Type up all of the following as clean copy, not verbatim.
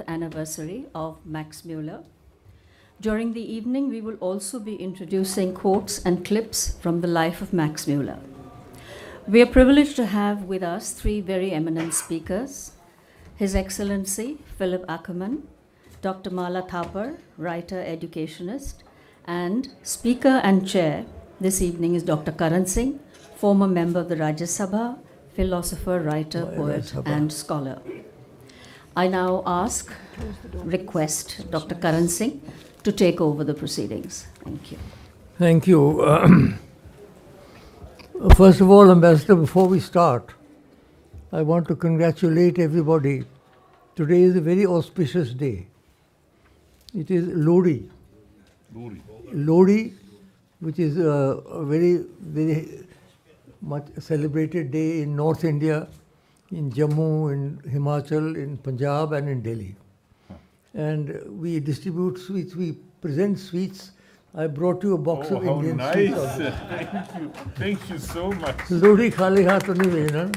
anniversary of Max Mueller. During the evening, we will also be introducing quotes and clips from the life of Max Mueller. We are privileged to have with us three very eminent speakers: His Excellency Phillip Ackermann, Dr. Mala Thapar, writer, educationist, and Speaker and Chair this evening is Dr. Karan Singh, former member of the Rajya Sabha, philosopher, writer, poet, and scholar. I now request Dr. Karan Singh to take over the proceedings. Thank you. Thank you. First of all, Ambassador, before we start, I want to congratulate everybody. Today is a very auspicious day. It is Lodi. Lodi, which is a very, very much celebrated day in North India, in Jammu, in Himachal, in Punjab, and in Delhi. And we distribute sweets, we present sweets. I brought you a box of Indian sweets. Oh, nice. Thank you. Thank you so much. Lodi khali haath to nahi bhejna.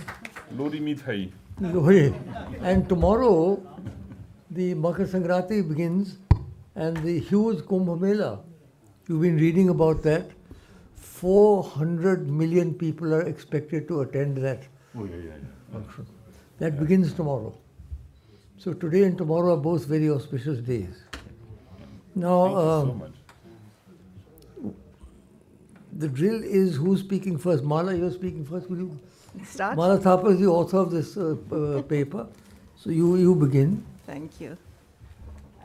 Lodi mithai. Lodi. And tomorrow, the Makar Sankranti begins, and the huge Kumbh Mela. You've been reading about that. 400 million people are expected to attend that function. That begins tomorrow. So today and tomorrow are both very auspicious days. Now, Thank you so much. The drill is who's speaking first. Mala, you're speaking first. Will you Start? Mala Thapar is the author of this paper. So you begin. Thank you.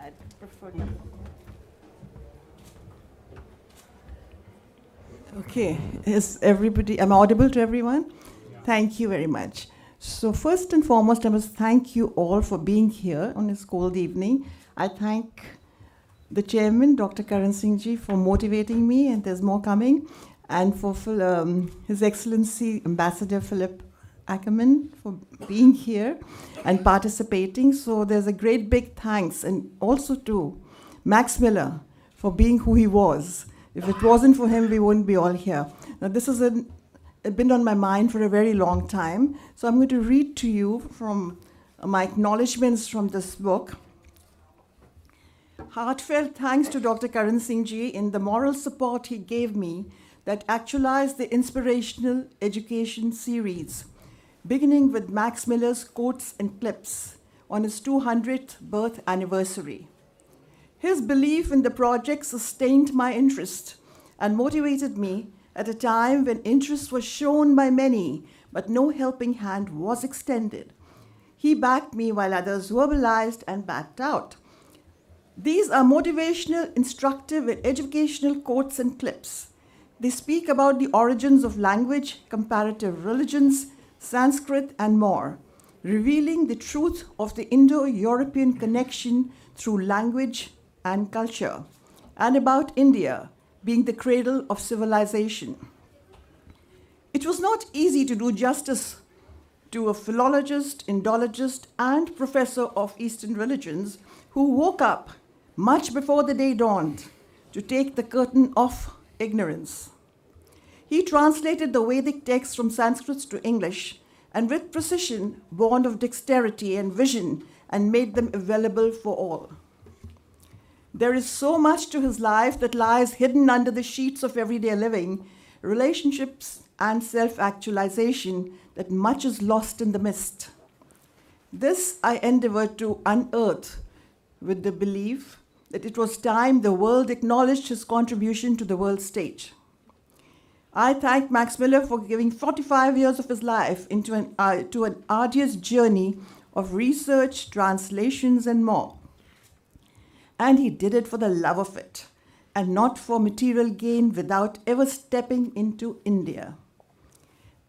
I'd prefer to. Okay, is everybody, am I audible to everyone? Thank you very much. So first and foremost, I must thank you all for being here on this cold evening. I thank the chairman, Dr. Karan Singh ji, for motivating me, and there's more coming, and for His Excellency Ambassador Phillip Ackermann for being here and participating. So there's a great big thanks, and also to Max Mueller for being who he was. If it wasn't for him, we wouldn't be all here. Now, this has been on my mind for a very long time, so I'm going to read to you from my acknowledgements from this book. Heartfelt thanks to Dr. Karan Singh ji in the moral support he gave me that actualized the inspirational education series, beginning with Max Mueller's quotes and clips on his 200th birth anniversary. His belief in the project sustained my interest and motivated me at a time when interest was shown by many, but no helping hand was extended. He backed me while others verbalized and backed out. These are motivational, instructive, and educational quotes and clips. They speak about the origins of language, comparative religions, Sanskrit, and more, revealing the truth of the Indo-European connection through language and culture, and about India being the cradle of civilization. It was not easy to do justice to a philologist, Indologist, and professor of Eastern religions who woke up much before the day dawned to take the curtain off ignorance. He translated the Vedic texts from Sanskrit to English, and with precision, born of dexterity and vision, and made them available for all. There is so much to his life that lies hidden under the sheets of everyday living, relationships, and self-actualization, that much is lost in the mist. This I endeavored to unearth with the belief that it was time the world acknowledged his contribution to the world stage. I thank Max Mueller for giving 45 years of his life to an arduous journey of research, translations, and more. And he did it for the love of it, and not for material gain, without ever stepping into India.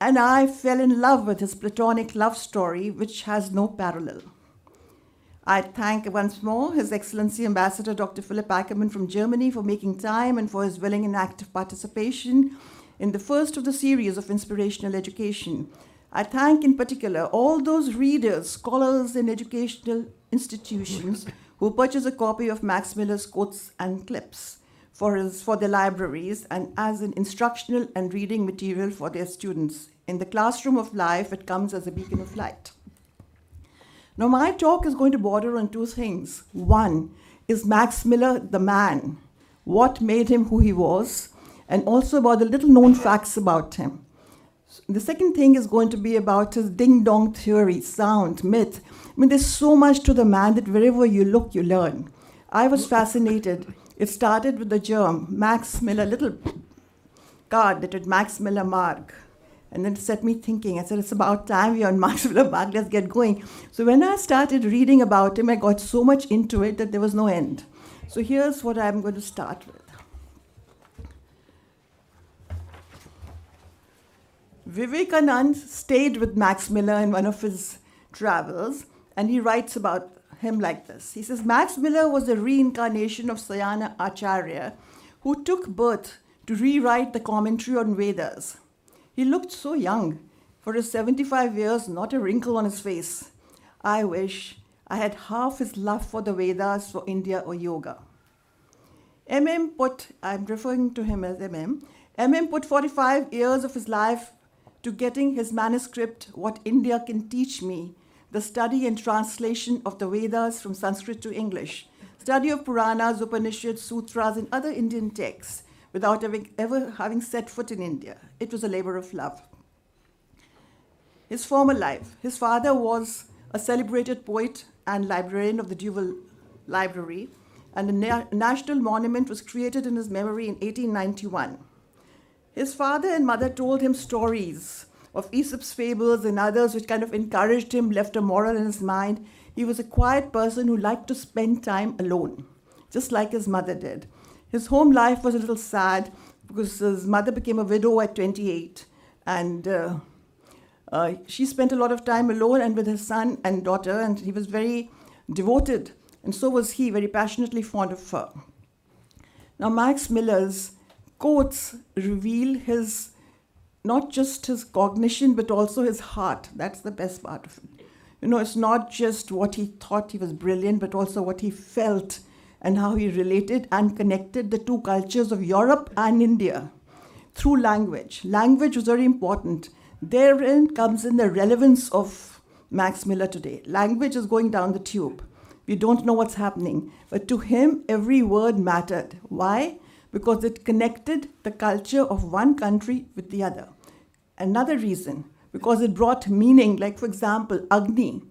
And I fell in love with his Platonic love story, which has no parallel. I thank once more His Excellency Ambassador Dr. Phillip Ackermann from Germany for making time and for his willing and active participation in the first of the series of inspirational education. I thank in particular all those readers, scholars, and educational institutions who purchase a copy of Max Mueller's quotes and clips for their libraries and as an instructional and reading material for their students. In the classroom of life, it comes as a beacon of light. Now, my talk is going to border on two things. One is Max Mueller, the man, what made him who he was, and also about the little known facts about him. The second thing is going to be about his ding-dong theory, sound, myth. I mean, there's so much to the man that wherever you look, you learn. I was fascinated. It started with the germ, Max Mueller, little card that had Max Mueller mark. And then it set me thinking. I said, it's about time we're on Max Mueller mark, let's get going. So when I started reading about him, I got so much into it that there was no end. So here's what I'm going to start with. Vivekanand stayed with Max Mueller in one of his travels, and he writes about him like this. He says, Max Mueller was a reincarnation of Sayana Acharya, who took birth to rewrite the commentary on Vedas. He looked so young. For his 75 years, not a wrinkle on his face. I wish I had half his love for the Vedas, for India, or yoga. I'm referring to him as MM put 45 years of his life to getting his manuscript, What India Can Teach Me, the study and translation of the Vedas from Sanskrit to English, study of Puranas, Upanishads, Sutras, and other Indian texts, without ever having set foot in India. It was a labor of love. His former life. His father was a celebrated poet and librarian of the Duval Library, and a national monument was created in his memory in 1891. His father and mother told him stories of Aesop's fables and others which kind of encouraged him, left a moral in his mind. He was a quiet person who liked to spend time alone, just like his mother did. His home life was a little sad because his mother became a widow at 28, and she spent a lot of time alone and with his son and daughter, and he was very devoted, and so was he, very passionately fond of her. Now, Max Muller's quotes reveal his, not just his cognition, but also his heart. That's the best part of it. You know, it's not just what he thought he was brilliant, but also what he felt and how he related and connected the two cultures of Europe and India through language. Language was very important. Therein comes in the relevance of Max Mueller today. Language is going down the tube. We don't know what's happening. But to him, every word mattered. Why? Because it connected the culture of one country with the other. Another reason, because it brought meaning, like, for example, Agni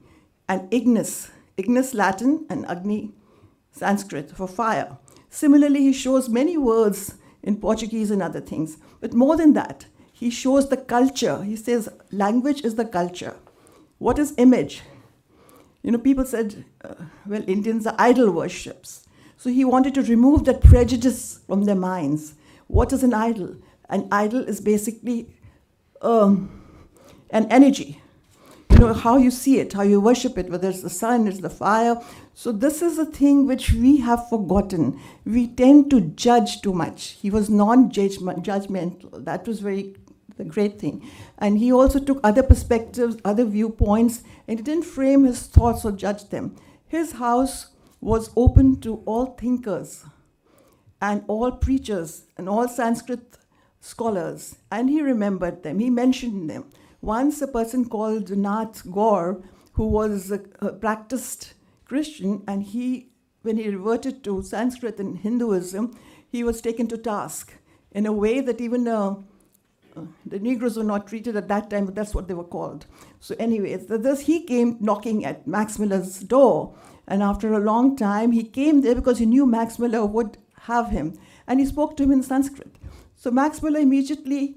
and Ignis. Ignis Latin and Agni Sanskrit for fire. Similarly, he shows many words in Portuguese and other things. But more than that, he shows the culture. He says language is the culture. What is image? You know, people said, well, Indians are idol worshippers. So he wanted to remove that prejudice from their minds. What is an idol? An idol is basically an energy. You know, how you see it, how you worship it, whether it's the sun, it's the fire. So this is a thing which we have forgotten. We tend to judge too much. He was non-judgmental. That was the great thing. And he also took other perspectives, other viewpoints, and he didn't frame his thoughts or judge them. His house was open to all thinkers and all preachers and all Sanskrit scholars. And he remembered them. He mentioned them. Once a person called Nath Gaur, who was a practiced Christian, and when he reverted to Sanskrit and Hinduism, he was taken to task in a way that even the Negroes were not treated at that time, but that's what they were called. So anyways, he came knocking at Max Muller's door, and after a long time, he came there because he knew Max Mueller would have him, and he spoke to him in Sanskrit. So Max Mueller immediately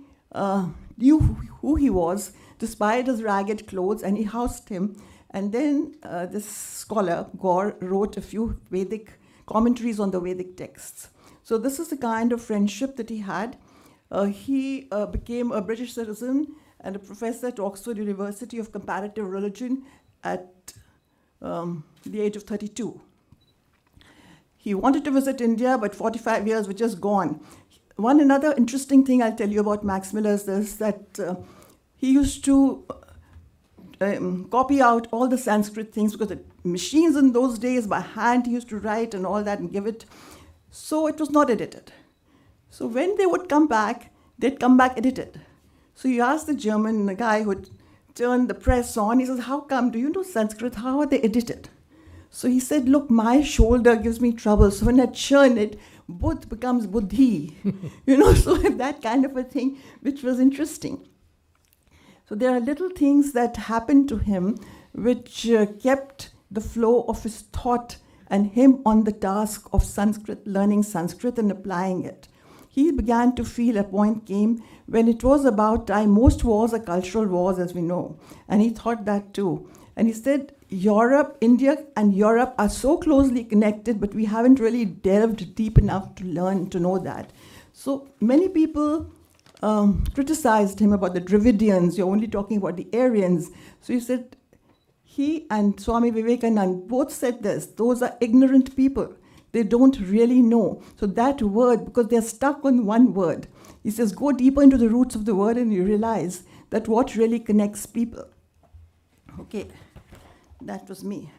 knew who he was, despite his ragged clothes, and he housed him. And then this scholar, Gaur, wrote a few Vedic commentaries on the Vedic texts. So this is the kind of friendship that he had. He became a British citizen and a professor at Oxford University of Comparative Religion at the age of 32. He wanted to visit India, but 45 years were just gone. Another interesting thing I'll tell you about Max Mueller is this, that he used to copy out all the Sanskrit things, because the machines in those days, by hand, he used to write and all that and give it. So it was not edited. So when they would come back, they'd come back edited. So you asked the German, the guy who turned the press on. He says, how come? Do you know Sanskrit? How are they edited? So he said, look, my shoulder gives me trouble. So when I churn it, Buddh becomes Buddhi. So that kind of a thing, which was interesting. So there are little things that happened to him which kept the flow of his thought and him on the task of Sanskrit, learning Sanskrit and applying it. He began to feel a point came when it was about time. Most wars are cultural wars, as we know. And he thought that too. And he said, India and Europe are so closely connected, but we haven't really delved deep enough to learn, to know that. So many people criticized him about the Dravidians. You're only talking about the Aryans. So he said, he and Swami Vivekananda both said this, those are ignorant people. They don't really know. So that word, because they're stuck on one word, he says, go deeper into the roots of the word and you realize that what really connects people. Okay, that was me.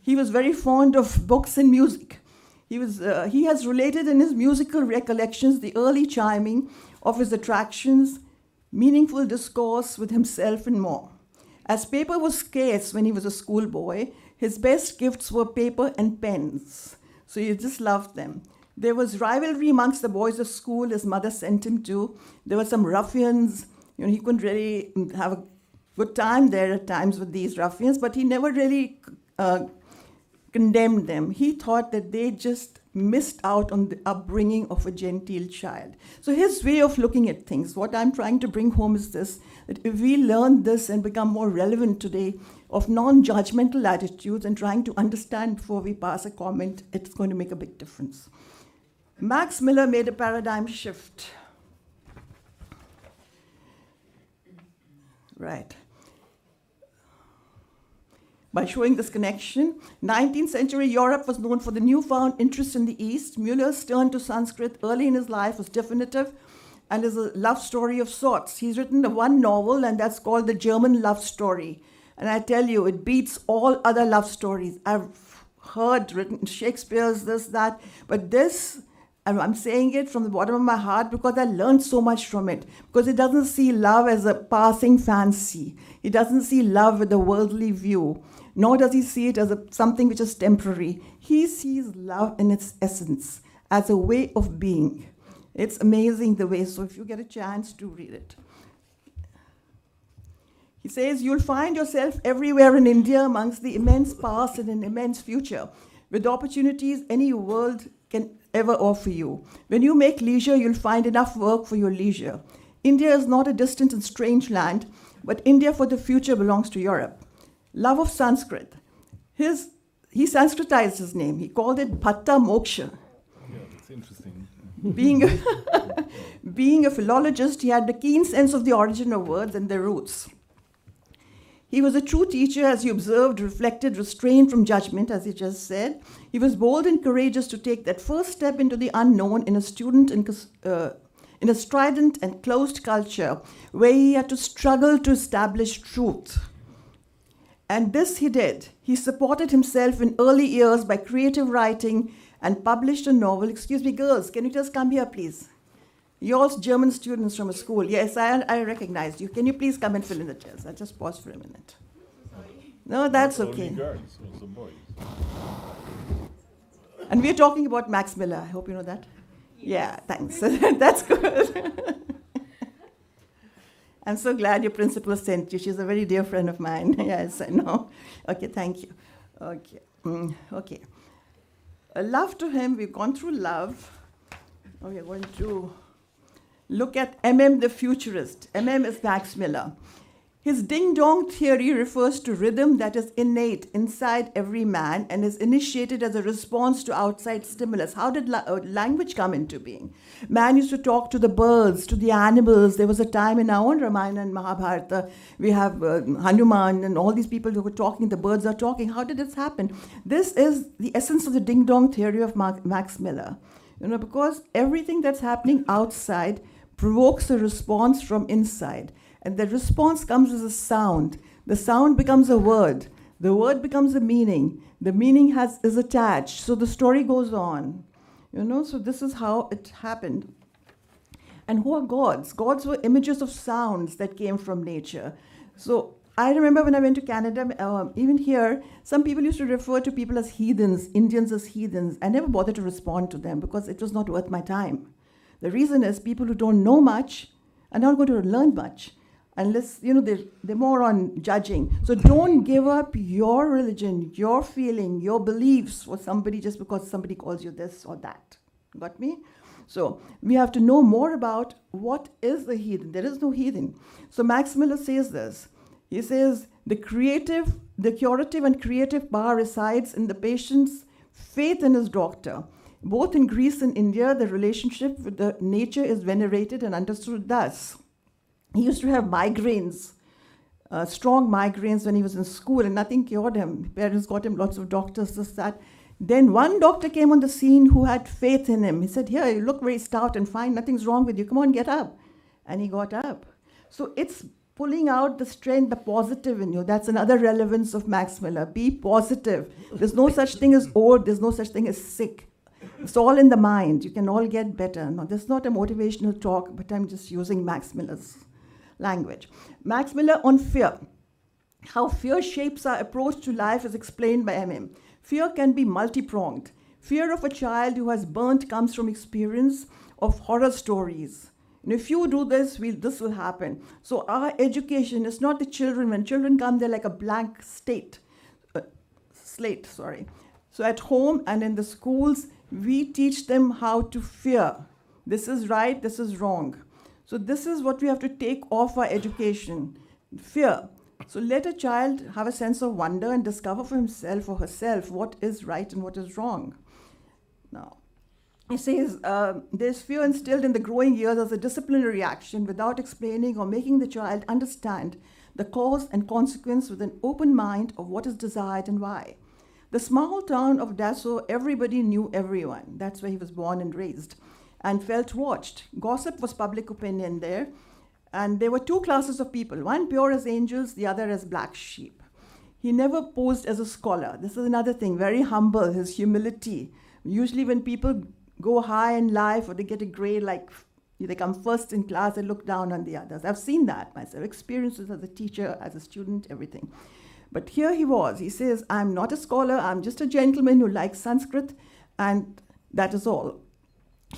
He was very fond of books and music. He has related in his musical recollections the early chiming of his attractions, meaningful discourse with himself and more. As paper was scarce when he was a schoolboy, his best gifts were paper and pens. So he just loved them. There was rivalry amongst the boys of school his mother sent him to. There were some ruffians. He couldn't really have a good time there at times with these ruffians, but he never really condemned them. He thought that they just missed out on the upbringing of a genteel child. So his way of looking at things, what I'm trying to bring home is this, that if we learn this and become more relevant today of non-judgmental attitudes and trying to understand before we pass a comment, it's going to make a big difference. Max Mueller made a paradigm shift. Right. By showing this connection, 19th century Europe was known for the newfound interest in the East. Mueller's turn to Sanskrit early in his life was definitive and is a love story of sorts. He's written one novel, and that's called The German Love Story. And I tell you, it beats all other love stories. I've heard written Shakespeare's, this, that, but this, and I'm saying it from the bottom of my heart because I learned so much from it. Because it doesn't see love as a passing fancy. It doesn't see love with a worldly view. Nor does he see it as something which is temporary. He sees love in its essence, as a way of being. It's amazing the way, so if you get a chance to read it. He says, you'll find yourself everywhere in India amongst the immense past and an immense future, with opportunities any world can ever offer you. When you make leisure, you'll find enough work for your leisure. India is not a distant and strange land, but India for the future belongs to Europe. Love of Sanskrit. He Sanskritized his name. He called it Bhatta Moksha. Yeah, that's interesting. Being a philologist, he had a keen sense of the origin of words and their roots. He was a true teacher, as you observed, reflected, restrained from judgment, as he just said. He was bold and courageous to take that first step into the unknown in a strident and closed culture, where he had to struggle to establish truth. And this he did. He supported himself in early years by creative writing and published a novel. Excuse me, girls, can you just come here, please? You're all German students from a school. Yes, I recognized you. Can you please come and fill in the chairs? I'll just pause for a minute. No, that's okay. Only girls, also boys. And we're talking about Max Mueller. I hope you know that. Yeah, thanks. That's good. I'm so glad your principal sent you. She's a very dear friend of mine. Yes, I know. Okay, thank you. Okay. Okay. Love to him, we've gone through love. Now we're going to look at MM the futurist. MM is Max Mueller. His ding-dong theory refers to rhythm that is innate inside every man and is initiated as a response to outside stimulus. How did language come into being? Man used to talk to the birds, to the animals. There was a time in our own Ramayana and Mahabharata, we have Hanuman and all these people who were talking, the birds are talking. How did this happen? This is the essence of the ding-dong theory of Max Mueller. Because everything that's happening outside provokes a response from inside. And the response comes as a sound. The sound becomes a word. The word becomes a meaning. The meaning is attached. So the story goes on. So this is how it happened. And who are gods? Gods were images of sounds that came from nature. So I remember when I went to Canada, even here, some people used to refer to people as heathens, Indians as heathens. I never bothered to respond to them because it was not worth my time. The reason is people who don't know much are not going to learn much unless, they're more on judging. So don't give up your religion, your feeling, your beliefs for somebody just because somebody calls you this or that. Got me? So we have to know more about what is the heathen. There is no heathen. So Max Mueller says this. He says, the curative and creative power resides in the patient's faith in his doctor. Both in Greece and India, the relationship with the nature is venerated and understood thus. He used to have migraines, strong migraines when he was in school, and nothing cured him. Parents got him lots of doctors, this, that. Then one doctor came on the scene who had faith in him. He said, here, you look very stout and fine, nothing's wrong with you. Come on, get up. And he got up. So it's pulling out the strength, the positive in you. That's another relevance of Max Mueller. Be positive. There's no such thing as old. There's no such thing as sick. It's all in the mind. You can all get better. No, this is not a motivational talk, but I'm just using Max Muller's language. Max Mueller on fear. How fear shapes our approach to life is explained by MM. Fear can be multi-pronged. Fear of a child who has burnt comes from experience of horror stories. And if you do this, this will happen. So our education is not the children. When children come, they're like a blank slate. So at home and in the schools, we teach them how to fear. This is right, this is wrong. So this is what we have to take off our education, fear. So let a child have a sense of wonder and discover for himself or herself what is right and what is wrong. Now, he says, there's fear instilled in the growing years as a disciplinary action without explaining or making the child understand the cause and consequence with an open mind of what is desired and why. The small town of Dasso, everybody knew everyone. That's where he was born and raised, and felt watched. Gossip was public opinion there. And there were two classes of people, one pure as angels, the other as black sheep. He never posed as a scholar. This is another thing, very humble, his humility. Usually when people go high in life or they get a grade like they come first in class, they look down on the others. I've seen that myself, experiences as a teacher, as a student, everything. But here he says, I'm not a scholar, I'm just a gentleman who likes Sanskrit, and that is all.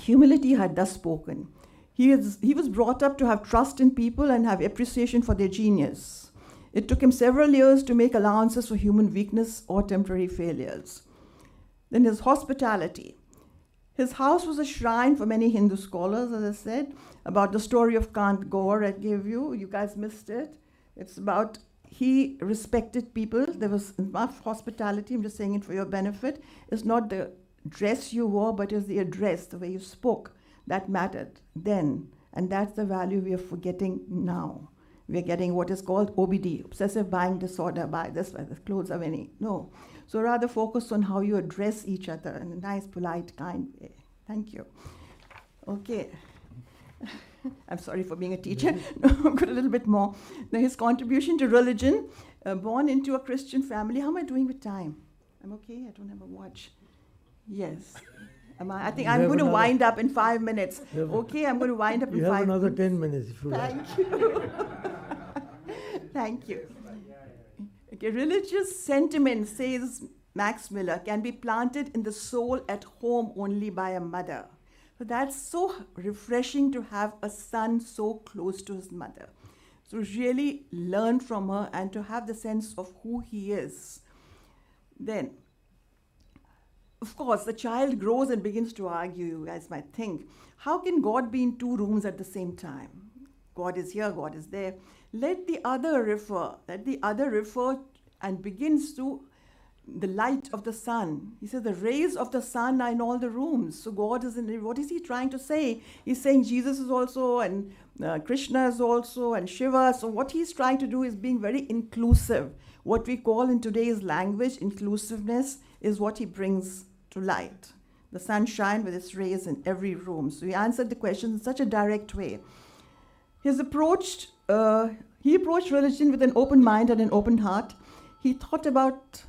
Humility had thus spoken. He was brought up to have trust in people and have appreciation for their genius. It took him several years to make allowances for human weakness or temporary failures. Then his hospitality. His house was a shrine for many Hindu scholars, as I said, about the story of Kant Gaur I gave you. You guys missed it. It's about he respected people. There was enough hospitality. I'm just saying it for your benefit. It's not the dress you wore, but it's the address, the way you spoke. That mattered then, and that's the value we are forgetting now. We are getting what is called OBD, obsessive buying disorder, buy this, buy the clothes of any. No. So rather focus on how you address each other in a nice, polite, kind way. Thank you. Okay. I'm sorry for being a teacher. No, I've got a little bit more. Now, his contribution to religion, born into a Christian family. How am I doing with time? I'm okay? I don't have a watch. Yes. I think I'm going to wind up in 5 minutes. Okay, I'm going to wind up in 5 minutes. You have another 10 minutes if you like. Thank you. Thank you. Okay, religious sentiment, says Max Mueller, can be planted in the soul at home only by a mother. So that's so refreshing to have a son so close to his mother. So really learn from her and to have the sense of who he is. Then, of course, the child grows and begins to argue, you guys might think. How can God be in two rooms at the same time? God is here, God is there. Let the other refer and begins to the light of the sun. He says the rays of the sun are in all the rooms. So God is in, what is he trying to say? He's saying Jesus is also, and Krishna is also, and Shiva. So what he's trying to do is being very inclusive. What we call in today's language, inclusiveness, is what he brings to light. The sunshine with its rays in every room. So he answered the question in such a direct way. He approached religion with an open mind and an open heart. He thought about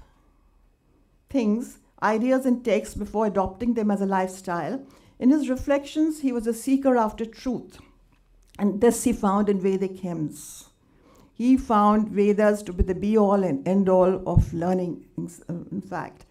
things, ideas and texts before adopting them as a lifestyle. In his reflections, he was a seeker after truth. And this he found in Vedic hymns. He found Vedas to be the be-all and end-all of learning, in fact.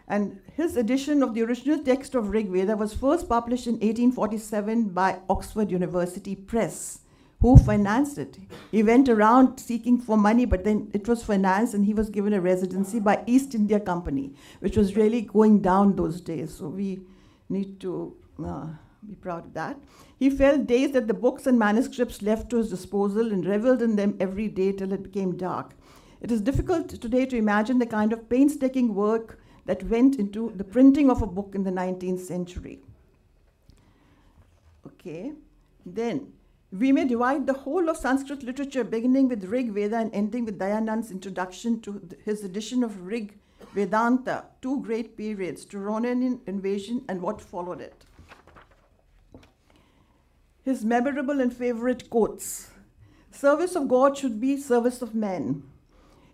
And his edition of the original text of Rig Veda was first published in 1847 by Oxford University Press. Who financed it? He went around seeking for money, but then it was financed and he was given a residency by East India Company, which was really going down those days. So we need to be proud of that. He felt dazed at the books and manuscripts left to his disposal and reveled in them every day till it became dark. It is difficult today to imagine the kind of painstaking work that went into the printing of a book in the 19th century. Okay, then we may divide the whole of Sanskrit literature, beginning with Rig Veda and ending with Dayanand's introduction to his edition of Rig Vedanta, two great periods, Turonian invasion and what followed it. His memorable and favorite quotes. Service of God should be service of men.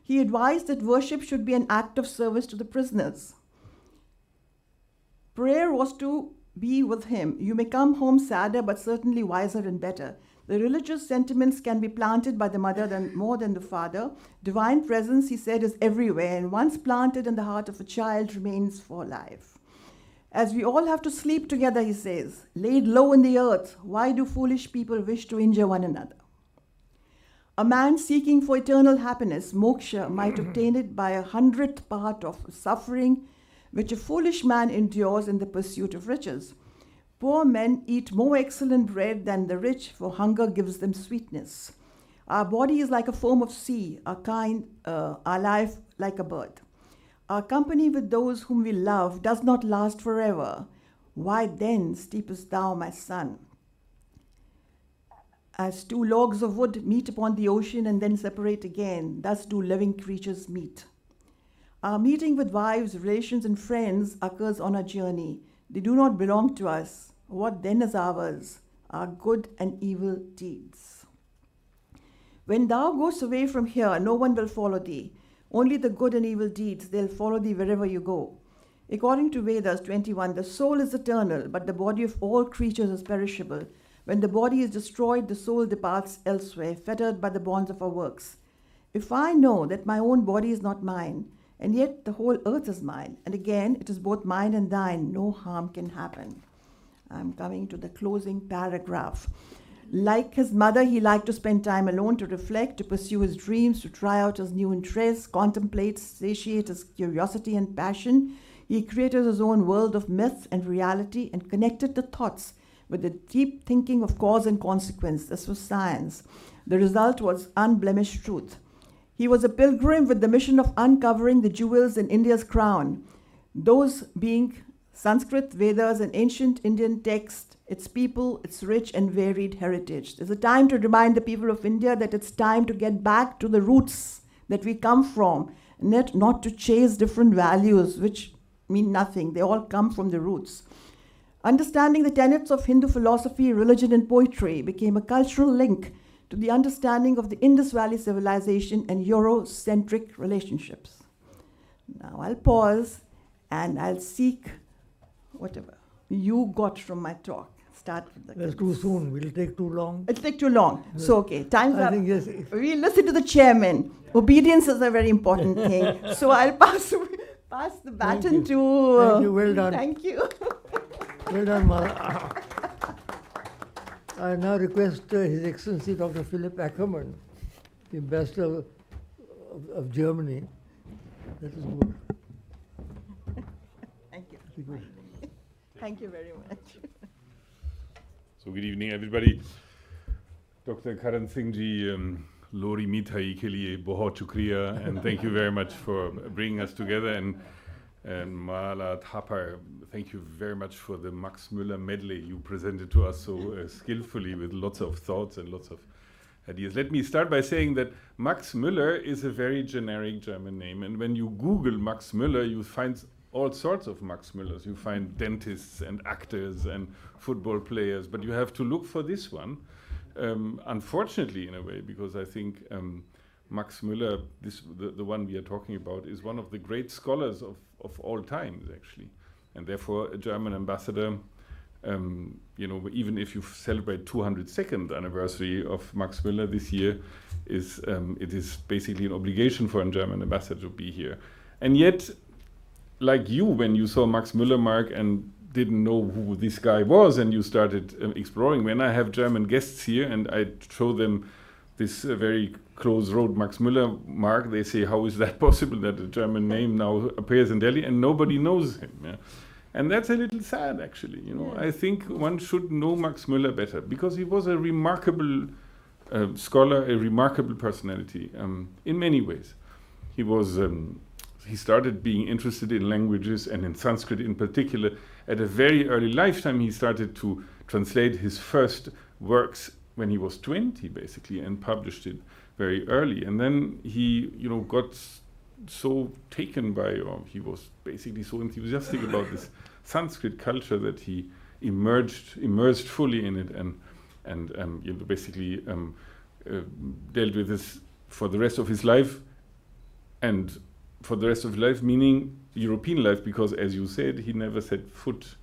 He advised that worship should be an act of service to the prisoners. Prayer was to be with him. You may come home sadder, but certainly wiser and better. The religious sentiments can be planted by the mother more than the father. Divine presence, he said, is everywhere, and once planted in the heart of a child remains for life. As we all have to sleep together, he says, laid low in the earth, why do foolish people wish to injure one another? A man seeking for eternal happiness, moksha, might obtain it by 100th part of suffering which a foolish man endures in the pursuit of riches. Poor men eat more excellent bread than the rich, for hunger gives them sweetness. Our body is like a foam of sea, our life like a bird. Our company with those whom we love does not last forever. Why then steepest thou, my son? As two logs of wood meet upon the ocean and then separate again, thus do living creatures meet. Our meeting with wives, relations, and friends occurs on our journey. They do not belong to us. What then is ours? Our good and evil deeds. When thou goest away from here, no one will follow thee. Only the good and evil deeds, they'll follow thee wherever you go. According to Vedas 21, the soul is eternal, but the body of all creatures is perishable. When the body is destroyed, the soul departs elsewhere, fettered by the bonds of our works. If I know that my own body is not mine, and yet the whole earth is mine, and again it is both mine and thine, no harm can happen. I'm coming to the closing paragraph. Like his mother, he liked to spend time alone, to reflect, to pursue his dreams, to try out his new interests, contemplate, satiate his curiosity and passion. He created his own world of myth and reality and connected the thoughts with the deep thinking of cause and consequence. This was science. The result was unblemished truth. He was a pilgrim with the mission of uncovering the jewels in India's crown, those being Sanskrit, Vedas, and ancient Indian texts, its people, its rich and varied heritage. There's a time to remind the people of India that it's time to get back to the roots that we come from, and not to chase different values which mean nothing. They all come from the roots. Understanding the tenets of Hindu philosophy, religion, and poetry became a cultural link to the understanding of the Indus Valley civilization and Eurocentric relationships. Now I'll pause and I'll seek whatever you got from my talk. Start with the That's too soon. Will it take too long? It'll take too long. Yes. So, okay, time's I up. think yes. We listen to the chairman. Obedience is a very important thing. So I'll pass the baton to... Thank you, well done. Thank you. Well done, Mala. I now request His Excellency Dr. Phillip Ackermann, the Ambassador of Germany. That is good. Thank you. Very good. Thank you very much. So good evening, everybody. Dr. Karan Singh ji, Lori Mithai ke liye bahut shukriya, and thank you very much for bringing us together. And Mala Thapar, thank you very much for the Max Mueller medley you presented to us so skillfully with lots of thoughts and lots of ideas. Let me start by saying that Max Mueller is a very generic German name, and when you Google Max Mueller, you find all sorts of Max Müllers. You find dentists and actors and football players, but you have to look for this one. Unfortunately, in a way, because I think Max Mueller, the one we are talking about, is one of the great scholars of all times, actually. And therefore, a German ambassador Even if you celebrate 202nd anniversary of Max Mueller this year, it is basically an obligation for a German ambassador to be here. And yet, like you, when you saw Max Mueller mark and didn't know who this guy was, and you started exploring, when I have German guests here and I show them this very close road Max Mueller mark, they say, how is that possible that a German name now appears in Delhi and nobody knows him? Yeah? And that's a little sad, actually. I think one should know Max Mueller better, because he was a remarkable scholar, a remarkable personality in many ways. He started being interested in languages, and in Sanskrit in particular. At a very early lifetime, he started to translate his first works when he was 20, basically, and published it very early. And then he, got so taken by, or he was basically so enthusiastic about this Sanskrit culture that he immersed fully in it, and basically dealt with this for the rest of his life. And for the rest of his life, meaning European life, because, as you said, he never set foot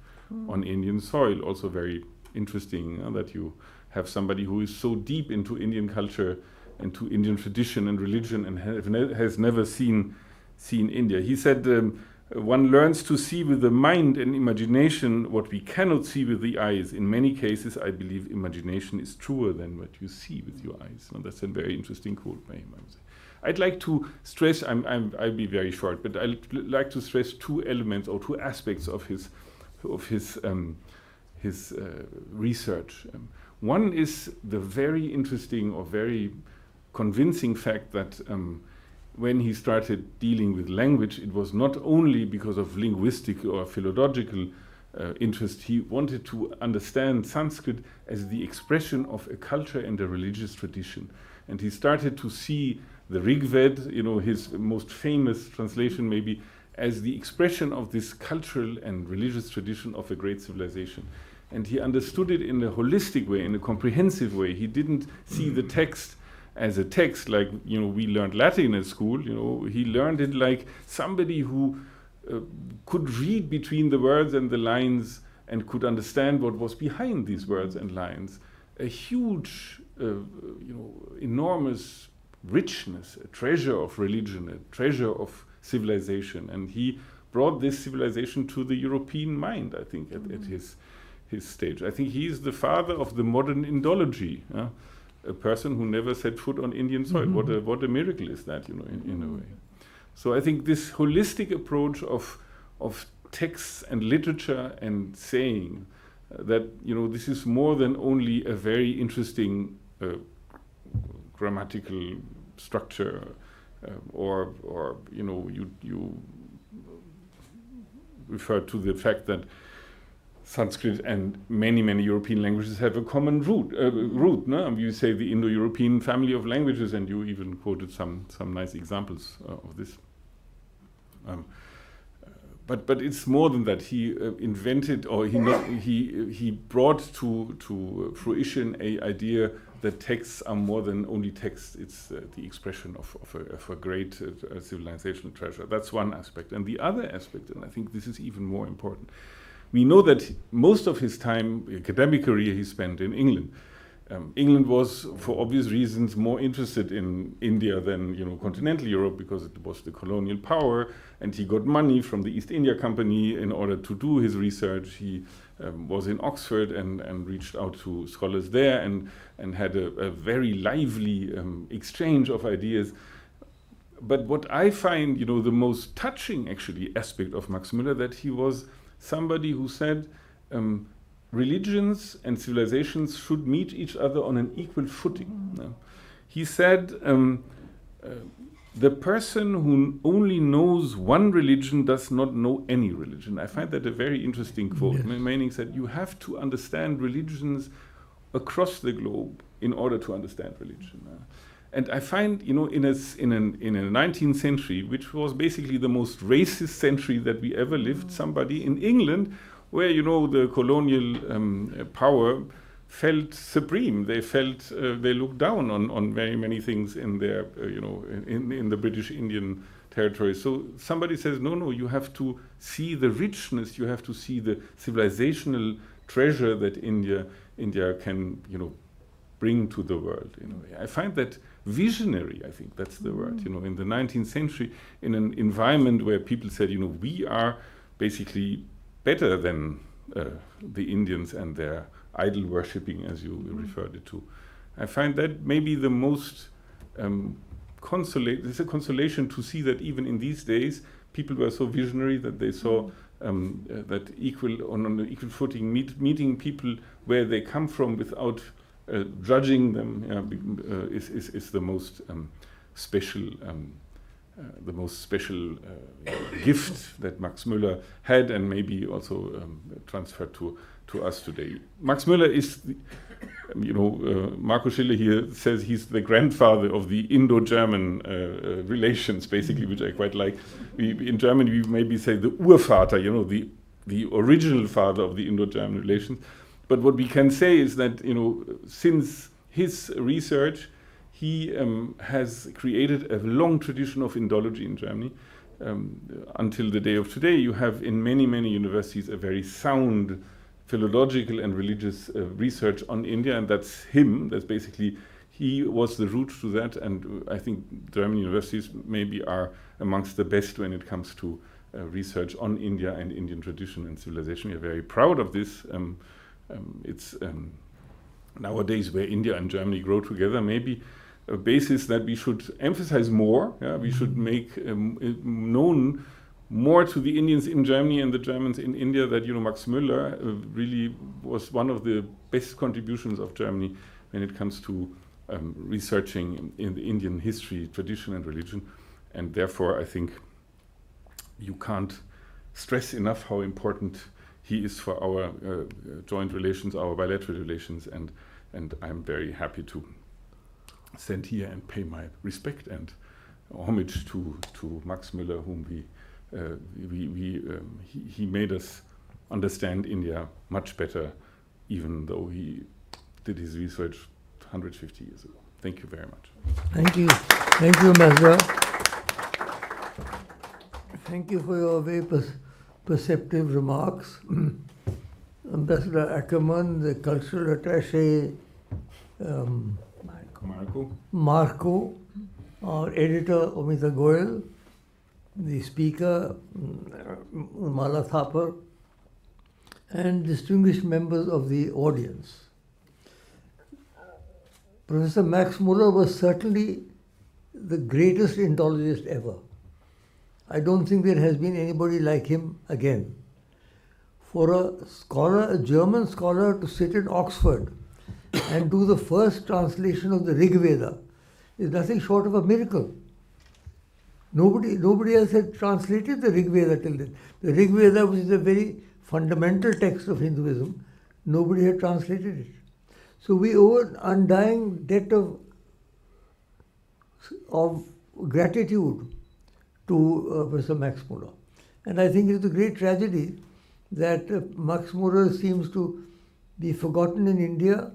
on Indian soil. Also very interesting that you have somebody who is so deep into Indian culture, into Indian tradition and religion, and has never seen India. He said, one learns to see with the mind and imagination what we cannot see with the eyes. In many cases, I believe imagination is truer than what you see with your eyes. And that's a very interesting quote by him, I would say. I'd like to stress, I'll be very short, but I'd like to stress two elements or two aspects of his research. One is the very interesting or very convincing fact that when he started dealing with language, it was not only because of linguistic or philological interest. He wanted to understand Sanskrit as the expression of a culture and a religious tradition. And he started to see the Rig Veda, his most famous translation maybe, as the expression of this cultural and religious tradition of a great civilization. And he understood it in a holistic way, in a comprehensive way. He didn't see the text as a text like, we learned Latin at school. He learned it like somebody who could read between the words and the lines and could understand what was behind these words and lines. A huge, enormous richness, a treasure of religion, a treasure of civilization. And he brought this civilization to the European mind, I think, at his stage. I think he is the father of the modern Indology, a person who never set foot on Indian soil. What a miracle is that, in a way. So I think this holistic approach of texts and literature and saying that, this is more than only a very interesting grammatical structure, or you refer to the fact that Sanskrit and many European languages have a common root. No? You say the Indo-European family of languages, and you even quoted some nice examples of this. But it's more than that. He invented, or he brought to fruition a idea that texts are more than only text. It's the expression of a great civilizational treasure. That's one aspect. And the other aspect, and I think this is even more important, we know that most of his time, academic career, he spent in England. England was, for obvious reasons, more interested in India than continental Europe, because it was the colonial power, and he got money from the East India Company in order to do his research. He was in Oxford and reached out to scholars there and had a very lively exchange of ideas. But what I find, the most touching, actually, aspect of Max Mueller, that he was somebody who said, religions and civilizations should meet each other on an equal footing. He said, the person who only knows one religion does not know any religion. I find that a very interesting quote. Yes. Meaning that you have to understand religions across the globe in order to understand religion. And I find, in a 19th century, which was basically the most racist century that we ever lived, somebody in England, where the colonial power felt supreme. They felt they looked down on very many things in their in the British Indian territory. So somebody says, no, you have to see the richness. You have to see the civilizational treasure that India can, bring to the world. I find that visionary. I think that's the word. In the 19th century, in an environment where people said, we are basically better than the Indians and their idol worshipping, as you referred it to. I find that maybe the most it's a consolation to see that even in these days, people were so visionary that they saw that on an equal footing, meeting people where they come from without judging them is the most special gift that Max Mueller had, and maybe also transferred to us today. Max Mueller is, Marco Schiller here says he's the grandfather of the Indo-German relations, basically, which I quite like. In Germany, we maybe say the Urvater, the original father of the Indo-German relations. But what we can say is that, since his research, he has created a long tradition of Indology in Germany. Until the day of today, you have in many, many universities a very sound philological and religious research on India, and that's him. That's basically, he was the root to that, and I think German universities maybe are amongst the best when it comes to research on India and Indian tradition and civilization. We are very proud of this. It's nowadays where India and Germany grow together, maybe a basis that we should emphasize more. We should make known more to the Indians in Germany and the Germans in India that Max Mueller really was one of the best contributions of Germany when it comes to researching in the Indian history, tradition, and religion. And therefore, I think you can't stress enough how important he is for our joint relations, our bilateral relations, and I'm very happy to stand here and pay my respect and homage to Max Mueller, whom he made us understand India much better, even though he did his research 150 years ago. Thank you very much. Thank you, Mazda. Thank you for your very perceptive remarks. Ambassador Ackermann, the cultural attaché, Marco, our editor Omita Goyal, the speaker Mala Thapar, and distinguished members of the audience. Professor Max Mueller was certainly the greatest Indologist ever. I don't think there has been anybody like him again. For a scholar, a German scholar, to sit in Oxford and do the first translation of the Rig Veda is nothing short of a miracle. Nobody else had translated the Rig Veda till then. The Rig Veda, which is a very fundamental text of Hinduism, nobody had translated it. So we owe an undying debt of gratitude to Professor Max Mueller. And I think it's a great tragedy that Max Mueller seems to be forgotten in India,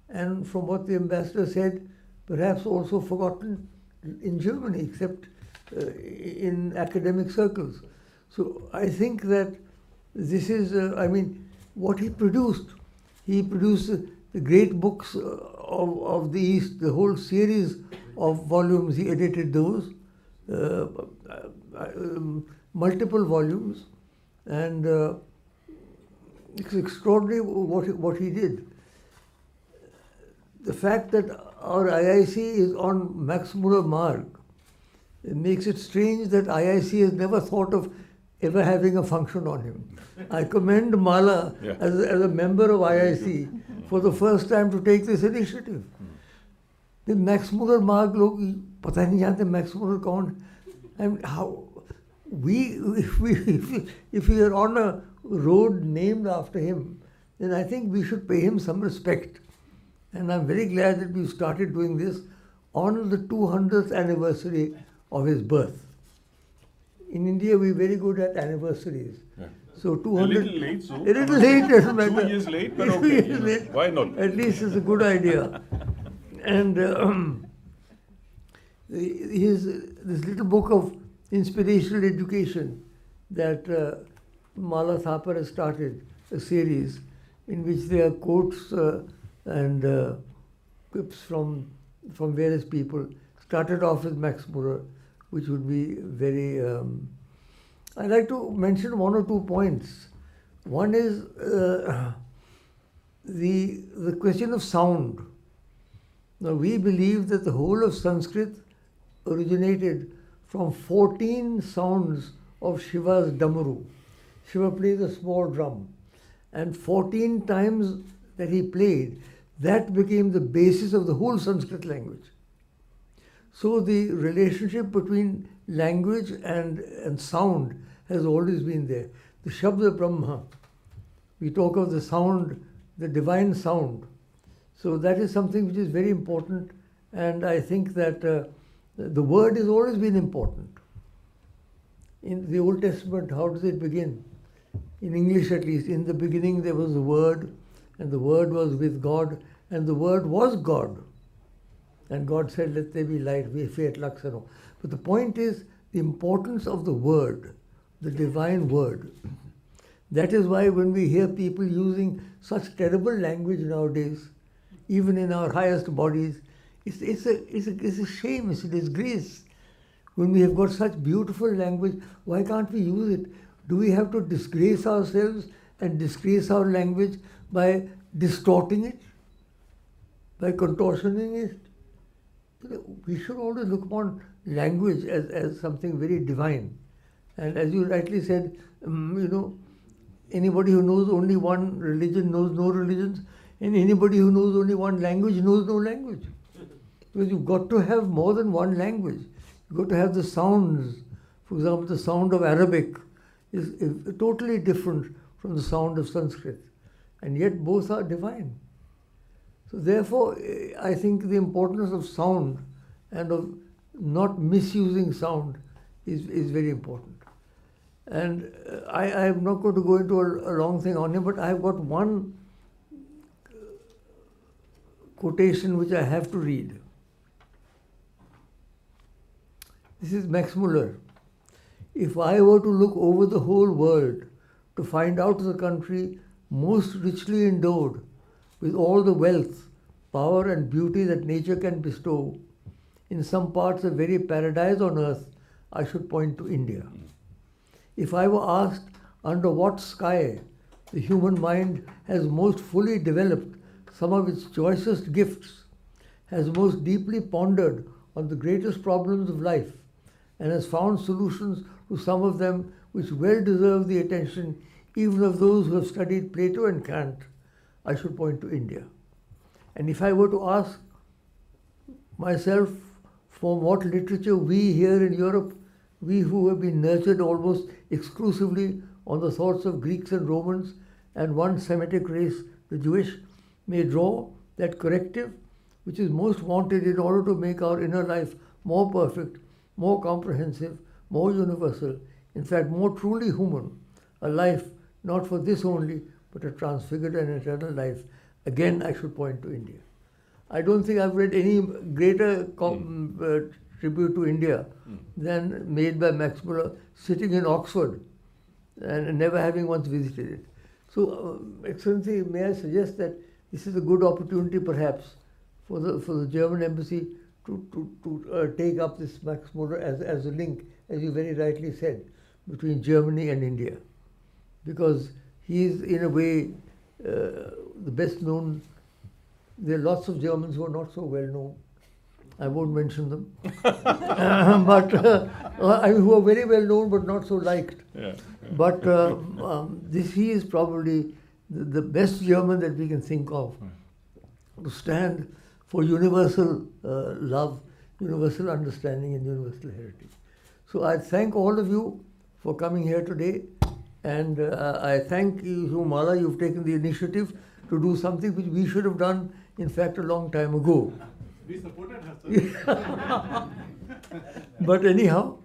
and from what the ambassador said, perhaps also forgotten in Germany, except in academic circles. So I think that this is, what he produced the great books of the East, the whole series of volumes. He edited those, multiple volumes, and it's extraordinary what he did. The fact that our IIC is on Max Mueller Marg, it makes it strange that IIC has never thought of ever having a function on him. I commend Mala as a member of IIC for the first time to take this initiative. The Max Mueller Marg, log pata nahi jante Max Mueller kaun. And how if we are on a road named after him, then I think we should pay him some respect. And I'm very glad that we've started doing this on the 200th anniversary of his birth. In India, we're very good at anniversaries. Yeah. So 200. A little late, so. A little late, doesn't matter. 2 years late, but okay. Why not? At least it's a good idea. And this little book of inspirational education that Mala Thapar has started, a series, in which there are quotes and quips from various people. Started off with Max Mueller, which would be very... I'd like to mention one or two points. One is the question of sound. Now, we believe that the whole of Sanskrit originated from 14 sounds of Shiva's damaru. Shiva plays a small drum. And 14 times that he played, that became the basis of the whole Sanskrit language. So the relationship between language and sound has always been there. The Shabda Brahma, we talk of the sound, the divine sound. So that is something which is very important, and I think that the word has always been important. In the Old Testament, how does it begin? In English at least, in the beginning there was a word, and the word was with God, and the word was God. And God said, let there be light, Vefet Laksano. But the point is the importance of the word, the divine word. That is why when we hear people using such terrible language nowadays, even in our highest bodies, it's a shame, it's a disgrace. When we have got such beautiful language, why can't we use it? Do we have to disgrace ourselves and disgrace our language by distorting it, by contortioning it? We should always look upon language as something very divine. And as you rightly said, anybody who knows only one religion knows no religions, and anybody who knows only one language knows no language. Because you've got to have more than one language. You've got to have the sounds. For example, the sound of Arabic is totally different from the sound of Sanskrit. And yet both are divine. So therefore, I think the importance of sound and of not misusing sound is very important. And I am not going to go into a long thing on him, but I have got one quotation which I have to read. This is Max Mueller. If I were to look over the whole world to find out the country most richly endowed with all the wealth, power and beauty that nature can bestow, in some parts a very paradise on earth, I should point to India. If I were asked under what sky the human mind has most fully developed some of its choicest gifts, has most deeply pondered on the greatest problems of life, and has found solutions to some of them which well deserve the attention even of those who have studied Plato and Kant, I should point to India. And if I were to ask myself from what literature we here in Europe, we who have been nurtured almost exclusively on the thoughts of Greeks and Romans and one Semitic race, the Jewish, may draw that corrective which is most wanted in order to make our inner life more perfect, more comprehensive, more universal, in fact more truly human, a life not for this only, but a transfigured and eternal life. Again, I should point to India. I don't think I've read any greater tribute to India than made by Max Mueller sitting in Oxford and never having once visited it. So, Excellency, may I suggest that this is a good opportunity perhaps for the German embassy to take up this Max Mueller as a link, as you very rightly said, between Germany and India. Because he is in a way the best known. There are lots of Germans who are not so well known. I won't mention them. But who are very well known but not so liked. Yeah. But he is probably the best German that we can think of to stand for universal love, universal understanding and universal heritage. So I thank all of you for coming here today, and I thank you, Mala, you've taken the initiative to do something which we should have done, in fact, a long time ago. We supported her. But anyhow,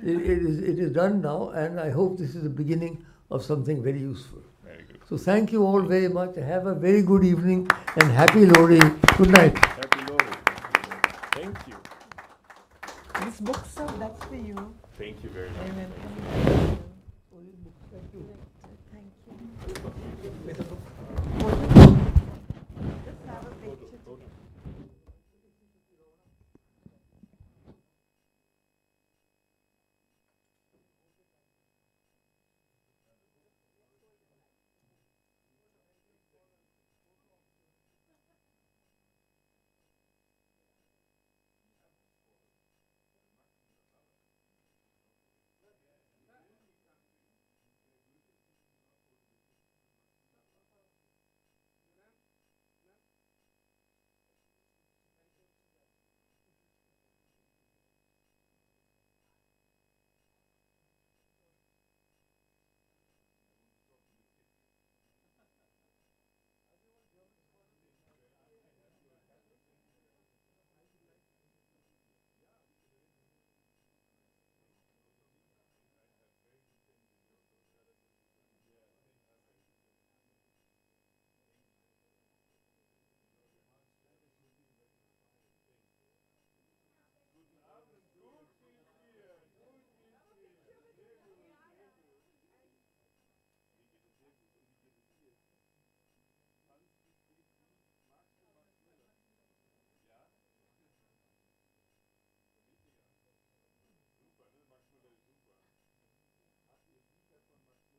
it is done now, and I hope this is the beginning of something very useful. Very good. So thank you all very much. Have a very good evening and happy Lohri. Good night. Happy Lohri. Thank you. This book, sir, that's for you. Thank you very much. Thank you. Thank you.